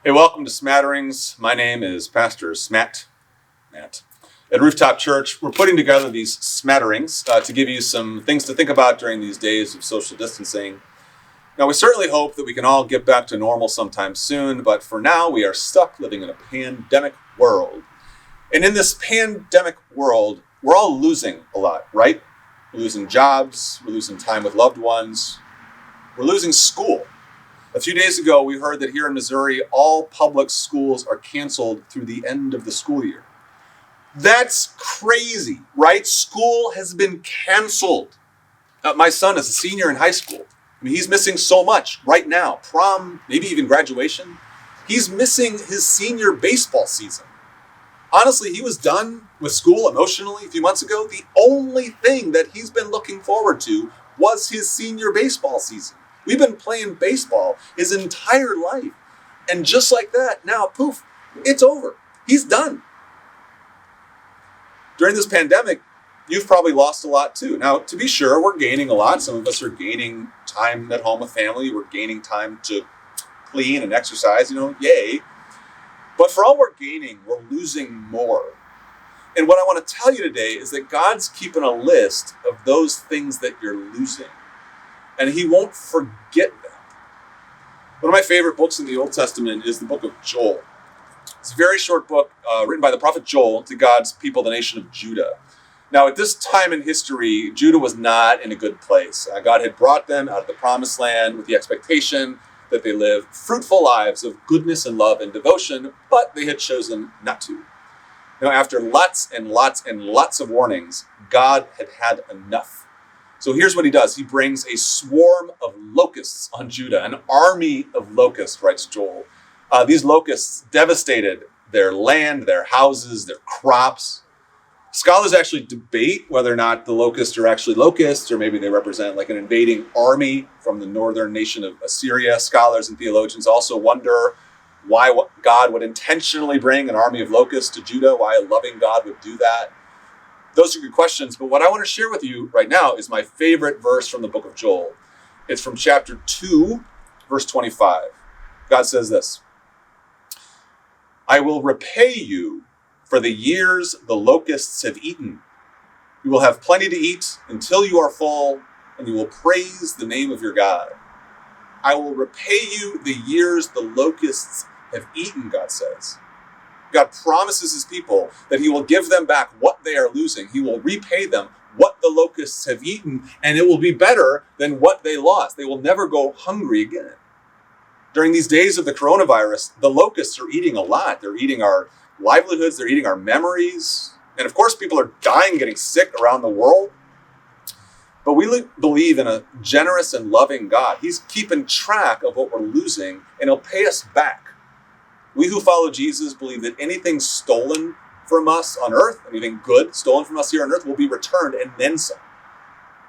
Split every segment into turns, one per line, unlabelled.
Hey, welcome to Smatterings. My name is Pastor Matt. At Rooftop Church, we're putting together these smatterings to give you some things to think about during these days of social distancing. Now, we certainly hope that we can all get back to normal sometime soon, but for now, we are stuck living in a pandemic world. And in this pandemic world, we're all losing a lot, right? We're losing jobs, we're losing time with loved ones, we're losing school. A few days ago, we heard that here in Missouri, all public schools are canceled through the end of the school year. That's crazy, right? School has been canceled. My son is a senior in high school. I mean, he's missing so much right now. Prom, maybe even graduation. He's missing his senior baseball season. Honestly, he was done with school emotionally a few months ago. The only thing that he's been looking forward to was his senior baseball season. We've been playing baseball his entire life. And just like that, now, poof, it's over. He's done. During this pandemic, you've probably lost a lot too. Now, to be sure, we're gaining a lot. Some of us are gaining time at home with family. We're gaining time to clean and exercise, yay. But for all we're gaining, we're losing more. And what I want to tell you today is that God's keeping a list of those things that you're losing. And he won't forget them. One of my favorite books in the Old Testament is the book of Joel. It's a very short book written by the prophet Joel to God's people, the nation of Judah. Now, at this time in history, Judah was not in a good place. God had brought them out of the promised land with the expectation that they live fruitful lives of goodness and love and devotion, but they had chosen not to. After lots and lots and lots of warnings, God had had enough. So here's what he does. He brings a swarm of locusts on Judah, an army of locusts, writes Joel. These locusts devastated their land, their houses, their crops. Scholars actually debate whether or not the locusts are actually locusts, or maybe they represent like an invading army from the northern nation of Assyria. Scholars and theologians also wonder why God would intentionally bring an army of locusts to Judah, why a loving God would do that. Those are good questions, but what I want to share with you right now is my favorite verse from the book of Joel. It's from chapter 2, verse 25. God says this: I will repay you for the years the locusts have eaten. You will have plenty to eat until you are full, and you will praise the name of your God. I will repay you the years the locusts have eaten, God says. God promises his people that he will give them back what they are losing. He will repay them what the locusts have eaten, and it will be better than what they lost. They will never go hungry again. During these days of the coronavirus, the locusts are eating a lot. They're eating our livelihoods. They're eating our memories. And of course, people are dying, getting sick around the world. But we believe in a generous and loving God. He's keeping track of what we're losing, and he'll pay us back. We who follow Jesus believe that anything stolen from us on earth, anything good stolen from us here on earth, will be returned and then some.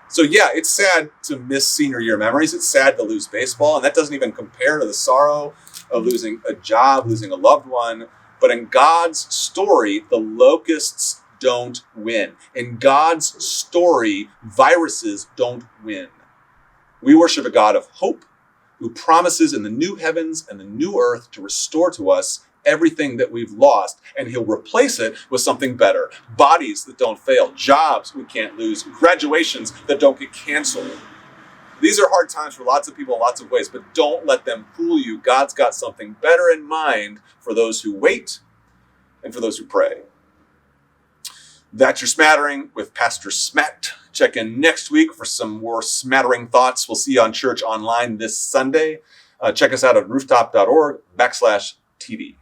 So yeah, it's sad to miss senior year memories. It's sad to lose baseball, and that doesn't even compare to the sorrow of losing a job, losing a loved one. But in God's story, the locusts don't win. In God's story, viruses don't win. We worship a God of hope, who promises in the new heavens and the new earth to restore to us everything that we've lost, and he'll replace it with something better. Bodies that don't fail, jobs we can't lose, graduations that don't get canceled. These are hard times for lots of people in lots of ways, but don't let them fool you. God's got something better in mind for those who wait and for those who pray. That's your smattering with Pastor Matt. Check in next week for some more smattering thoughts. We'll see you on church online this Sunday. Check us out at rooftop.org/TV.